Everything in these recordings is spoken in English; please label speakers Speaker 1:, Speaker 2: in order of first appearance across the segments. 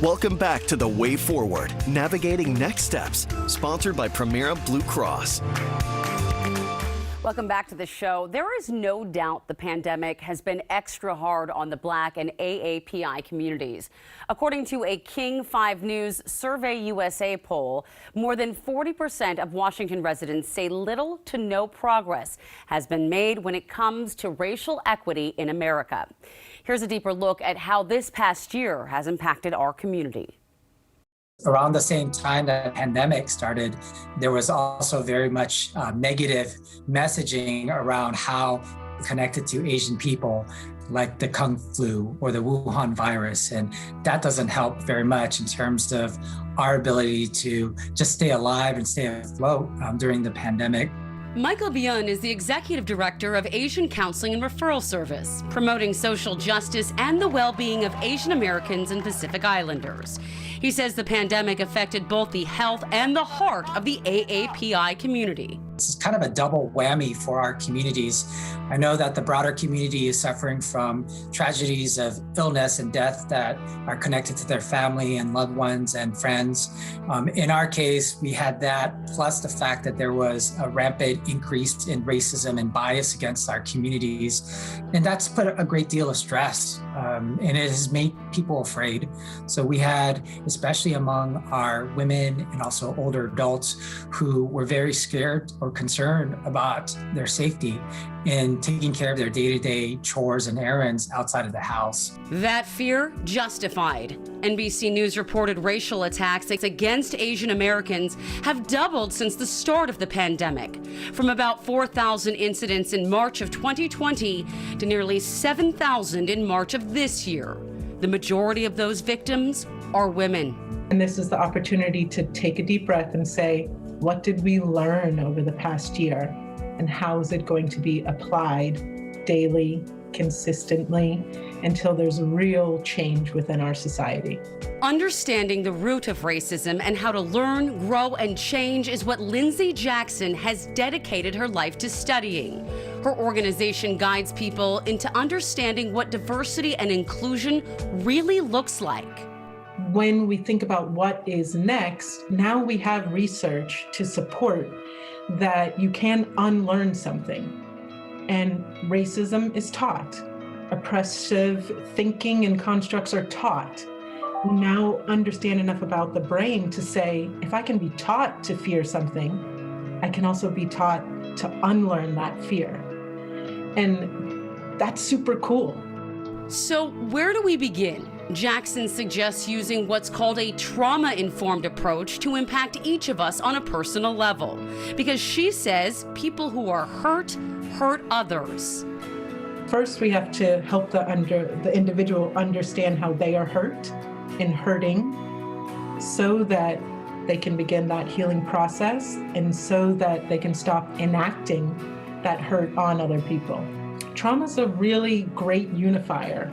Speaker 1: Welcome back to The Way Forward, Navigating Next Steps, sponsored by Primera Blue Cross.
Speaker 2: Welcome back to the show. There is no doubt the pandemic has been extra hard on the Black and AAPI communities. According to a King 5 News Survey USA poll, more than 40% of Washington residents say little to no progress has been made when it comes to racial equity in America. Here's a deeper look at how this past year has impacted our community.
Speaker 3: Around the same time that the pandemic started, there was also very much negative messaging around how connected to Asian people, like the Kung flu or the Wuhan virus. And that doesn't help very much in terms of our ability to just stay alive and stay afloat during the pandemic.
Speaker 2: Michael Byun is the Executive Director of Asian Counseling and Referral Service, promoting social justice and the well-being of Asian Americans and Pacific Islanders. He says the pandemic affected both the health and the heart of the AAPI community.
Speaker 3: This is kind of a double whammy for our communities. I know that the broader community is suffering from tragedies of illness and death that are connected to their family and loved ones and friends. In our case, we had that, plus the fact that there was a rampant increase in racism and bias against our communities. And that's put a great deal of stress, and it has made people afraid. So we had, especially among our women and also older adults, who were very scared or concerned about their safety in taking care of their day-to-day chores and errands outside of the house.
Speaker 2: That fear justified. NBC News reported racial attacks against Asian Americans have doubled since the start of the pandemic, from about 4,000 incidents in March of 2020 to nearly 7,000 in March of this year. The majority of those victims are women.
Speaker 4: And this is the opportunity to take a deep breath and say, what did we learn over the past year? And how is it going to be applied daily, consistently, until there's real change within our society?
Speaker 2: Understanding the root of racism and how to learn, grow, and change is what Lindsay Jackson has dedicated her life to studying. Her organization guides people into understanding what diversity and inclusion really looks like.
Speaker 4: When we think about what is next, now we have research to support that you can unlearn something. And racism is taught. Oppressive thinking and constructs are taught. We now understand enough about the brain to say, if I can be taught to fear something, I can also be taught to unlearn that fear. And that's super cool.
Speaker 2: So where do we begin? Jackson suggests using what's called a trauma-informed approach to impact each of us on a personal level, because she says people who are hurt others.
Speaker 4: First, we have to help the individual understand how they are hurt and hurting, so that they can begin that healing process and so that they can stop enacting that hurt on other people. Trauma is a really great unifier.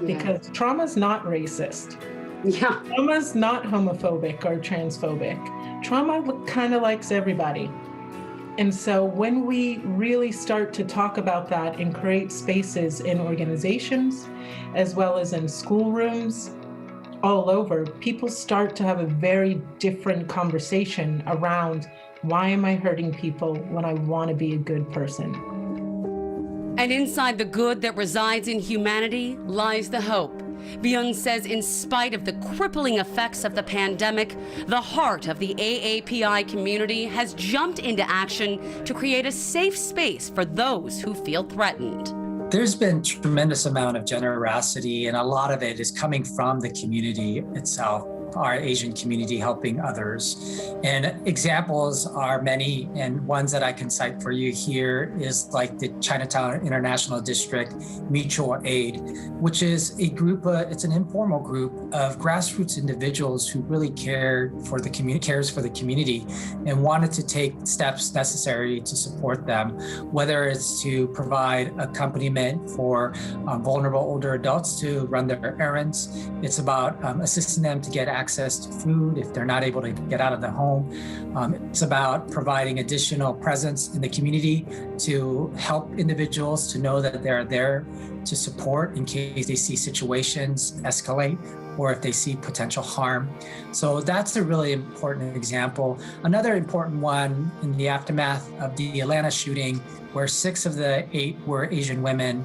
Speaker 4: Because trauma is not racist.
Speaker 2: Yeah.
Speaker 4: Trauma is not homophobic or transphobic. Trauma kind of likes everybody. And so when we really start to talk about that and create spaces in organizations, as well as in schoolrooms, all over, people start to have a very different conversation around, why am I hurting people when I want to be a good person?
Speaker 2: And inside the good that resides in humanity lies the hope. Byun says in spite of the crippling effects of the pandemic, the heart of the AAPI community has jumped into action to create a safe space for those who feel threatened.
Speaker 3: There's been tremendous amount of generosity, and a lot of it is coming from the community itself. Our Asian community helping others. And examples are many, and ones that I can cite for you here is like the Chinatown International District Mutual Aid, which is a group, it's an informal group of grassroots individuals who really cares for the community and wanted to take steps necessary to support them, whether it's to provide accompaniment for vulnerable older adults to run their errands. It's about assisting them to get access access to food, if they're not able to get out of the home. It's about providing additional presence in the community to help individuals to know that they're there to support in case they see situations escalate or if they see potential harm. So that's a really important example. Another important one in the aftermath of the Atlanta shooting, where 6 of the 8 were Asian women,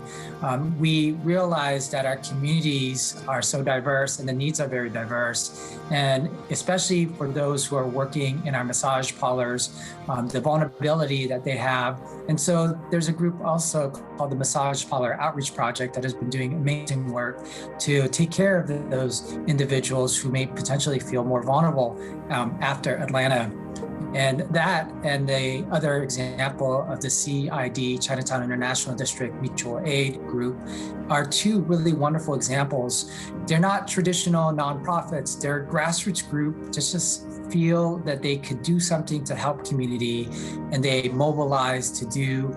Speaker 3: we realized that our communities are so diverse and the needs are very diverse. And especially for those who are working in our massage parlors, the vulnerability that they have. And so there's a group also called the Massage Parlor Outreach Project that has been doing amazing work to take care of those individuals who may potentially feel more vulnerable after Atlanta. And that and the other example of the CID, Chinatown International District Mutual Aid Group, are 2 really wonderful examples. They're not traditional nonprofits, they're a grassroots group to just feel that they could do something to help community, and they mobilize to do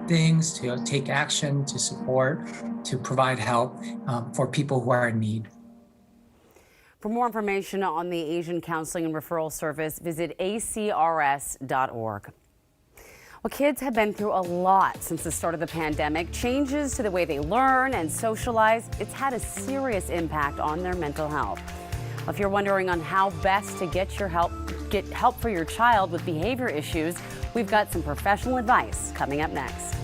Speaker 3: things, to take action, to support, to provide help for people who are in need.
Speaker 2: For more information on the Asian Counseling and Referral Service, visit acrs.org. Well, kids have been through a lot since the start of the pandemic. Changes to the way they learn and socialize, it's had a serious impact on their mental health. Well, if you're wondering on how best to get help for your child with behavior issues, we've got some professional advice coming up next.